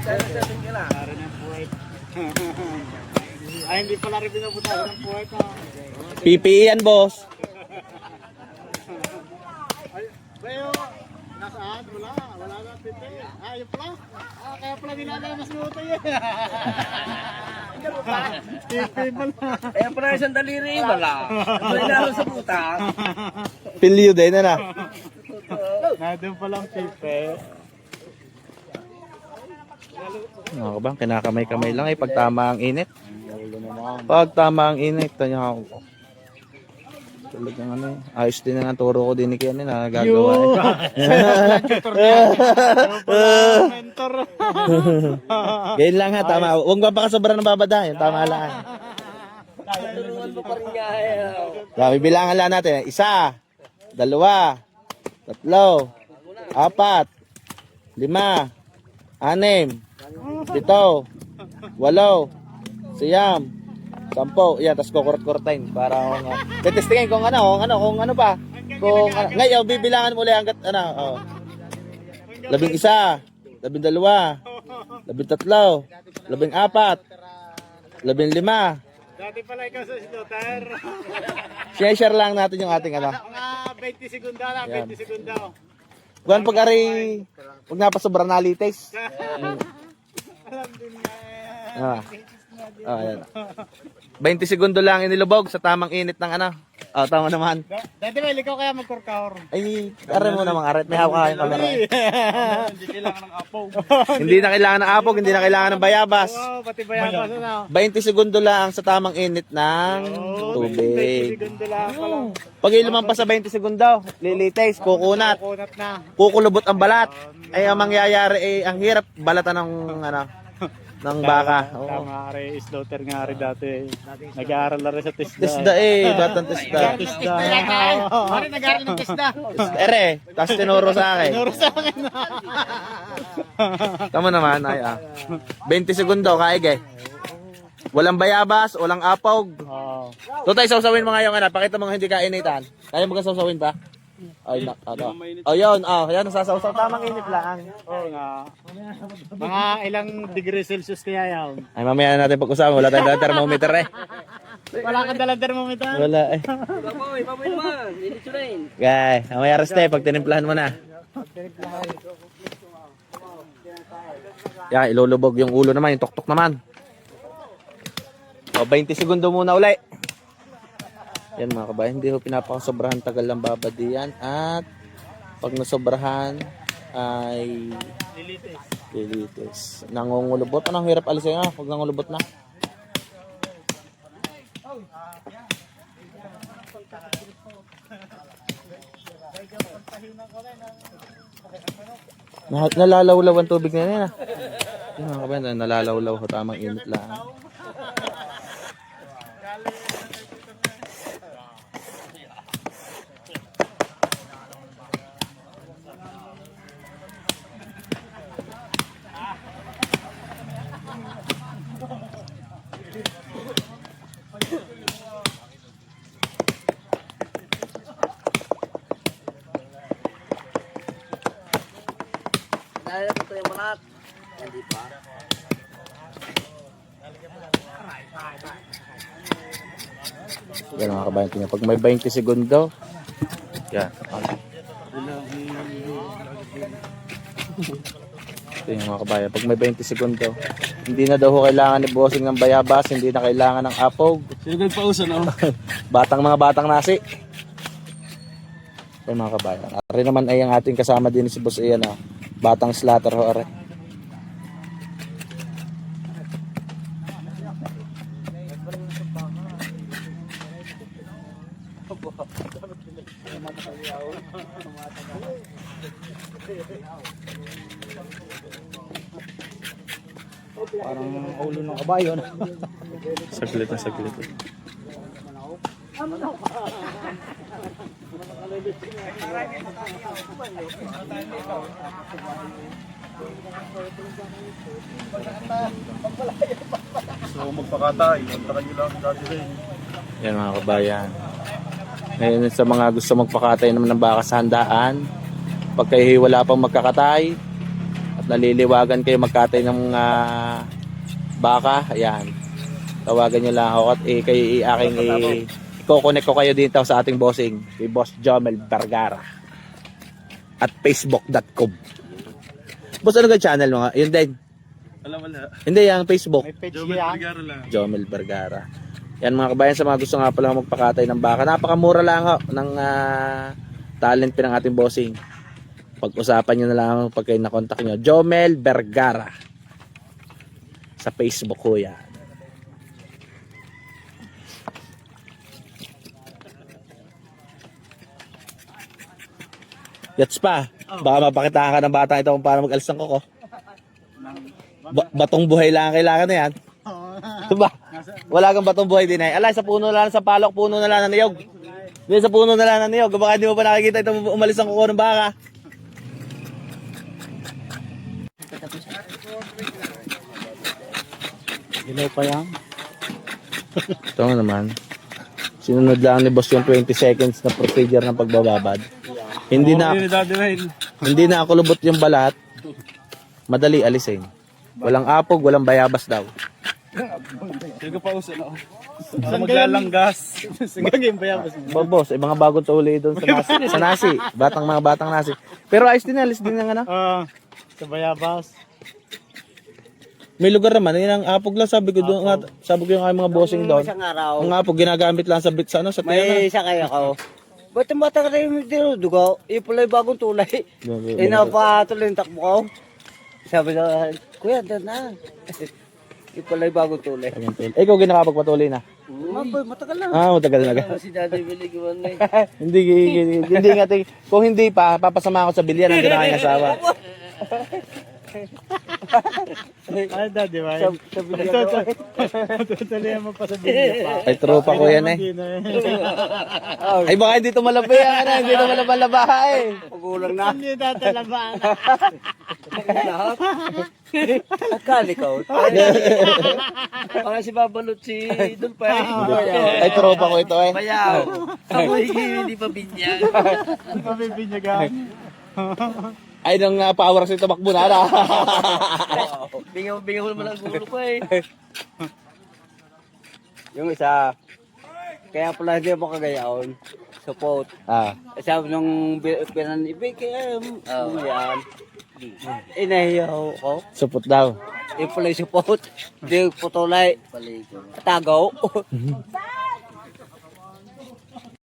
Para ng puwet. Ay, hindi pala rin binabutasan ng puwet. PPE yan, boss. Ay, bayo, nasaan? Wala na tinte. Ah, yun pala. Ah, kaya pala dinalamas mo ito yun. Tipi pala. Eh, pala isang daliri, wala. May laro sa puta. Pilyo din na. Nandun palang tipi. Ano ba? Kinakamay-kamay lang pag tama ang init. Pag tama ang init, tanya ako. Talagang ano ayos din na turo ko din ni Ken na gagawa. Mentor. Ganyan lang ha, tama. Huwag ba sobra ng babada, yung tama lang. Turuan mo pa rin niya. Bibilangan lang natin. 1, 2, 3, 4, 5, 6, 7, 8, 9, 10, yan, tapos kukurot-kurotain para testingin kung ano pa. Kung ngayon bibilangan mo ulit hangga't 11, 12, 13, 14, 15. Dati pala ikaw sa slaughter. Share lang natin yung ating Mga 20 segunda lang, 20 segunda. Kuan pag ari huwag napasobra na lites. Alam din Ah. na. Ayan. 20 segundo lang inilubog sa tamang init ng tama naman. Dati may ikaw kaya magkurkaor. Ay, are mo namang aret. May hawak kayong kamera. Hindi kailangan ng apog. Hindi na kailangan ng apog, hindi na kailangan ng bayabas. Wow, pati bayabas na. 20 segundo lang sa tamang init ng tubig. Segundo lang pala. Pag iluman pa sa 20 segundo, lilites, kukunat, Kunat na. kukulubot ang balat. Ay ang mangyayari ay ang hirap balatan ng baka. Oo. Tama rin, slaughter nga rin dati. Nag-aaral na rin sa TISDA. Tisda batang tisda. TISDA. Mari nag-aaral ng TISDA. Ere, tapos tinuro sa akin. Nuro sa akin. Tama naman, 20 segundo, kaig Walang bayabas, walang apog. Oo. Tutay, sawsawin mo ngayon, pakita mo hindi kainitan. Kaya mo ka sawsawin pa? Ay, yun, yan, nasasawsaw. Tamang init lang. Oo nga. Mga ilang degree Celsius kaya yan? Ay, mamaya na natin pag-usapan. Wala tayong dalang thermometer Wala kang dalang thermometer? Wala Baboy naman. Init yun rin. Guys, mamaya reste, pag tinimplahan mo na. Yan, ilulubog yung ulo naman, yung tuktok naman. 20 segundo muna uli. Yan mga kabayan, hindi ho pinapakasobrahan tagal ng babadiyan. At pag nasobrahan ay lilitis. Nangungulubot. Anong hirap alisin pag nangulubot na? Nalalawlaw ang tubig na yan. Yan mga kabayan, nalalawlaw ho, tamang init lang. Dahil ito yung balat. Hindi pa. Yan mga kabayan, pag may 20 segundo, yan. Ito yung mga kabayan, pag may 20 segundo, hindi na daw kailangan ni bossing ng bayabas, hindi na kailangan ng apog. Sino pausa na? Mga batang nasi. Ito mga kabayan. Ari naman ay ang ating kasama din si Boss Ian, batang slaughter ho are. Parang ulo ng kabayo na. Saglit. So magpakatay, antaran nyo lang dati rin. Yan mga kabayan. Ngayon sa mga gusto magpakatay naman ng baka sa handaan, pag kayo wala pang magkakatay, at naliliwagan kayo magkatay ng mga baka, ayan. Tawagan nyo lang ako at kayo i-connect ko kayo dito sa ating bossing, si Boss Jomel Vergara. At facebook.com. Boss, ano ka channel mo nga? Yun din. Wala. Hindi, yung Facebook. May page Jomel yan. Vergara lang. Jomel Vergara. Yan mga kabayan, sa mga gusto nga pala magpakatay ng baka. Napakamura lang ho ng talent ng ating bossing. Pag-usapan nyo na lang pag kayo na-contact nyo. Jomel Vergara. Sa Facebook ko yan. Yats pa. Baka mapakitaan ka ng batang ito kung paano mag-alis ng koko. Batong buhay lang ang kailangan na yan. Diba? Wala kang batong buhay din ay. Alay, sa puno na lang, sa palok, puno na lang ng niyog. Hindi, sa puno na lang ng niyog. Baka hindi mo pa nakikita ito umalis ang kuko ng baka. Ilaw pa yan. Ito nga naman. Sinunod lang ni boss yung 20 seconds na procedure ng pagbababad. Hindi na ako lubot yung balat. Madali alisin. Walang apog, walang bayabas daw. Hindi ko pa uso na. Maglalanggas. Sige, bayabas mo. Boss, mga bagong tuli doon sa nasi. Mga batang nasi. Pero ayos din, alis din ng ano. Sa bayabas. May lugar naman, yun ang apog lang sabi ko doon, sabi ko yung mga bossing doon. Isang araw, Ang apog ginagamit lang sa sa ano, sa may tiyana. sakay ako. Ba't yung bata ka rin yung dinudugaw? Yung pala yung bagong tulay. Inapatuloy yung takbo ko. Sabi na, kuya, doon na. Yung pala yung bagong tulay. Ikaw ginakapagpatuloy na. Maboy, matagal na. Matagal na. Si Daddy Biligiwan na Hindi nga kung hindi pa papasama ako sa bilyan ng ginakang asawa. Ay, daddy, ba? Sabi na Tutuloy mo pa sa video pa. Ay tropa ko yan eh. Ay baka hindi tumalabi yan, hindi tumalaban labaha eh. Pagulang na. Hindi tatalabaan. Akali ko. Parang si Babalot si doon pa eh. Ay tropa ko ito eh. Bayaw. Ako hindi pa binyag. Mabibinyagan. Ay nang power sa tumakbo na. Bingaw naman ang gulo ko eh. Yung isa, kaya pala hindi mo kagayaon. Support. Sabi nung pinanibig, kaya yan. Inahiyaw ko. Supot daw. Yung pala yung support. Hindi yung putulay. Tagaw.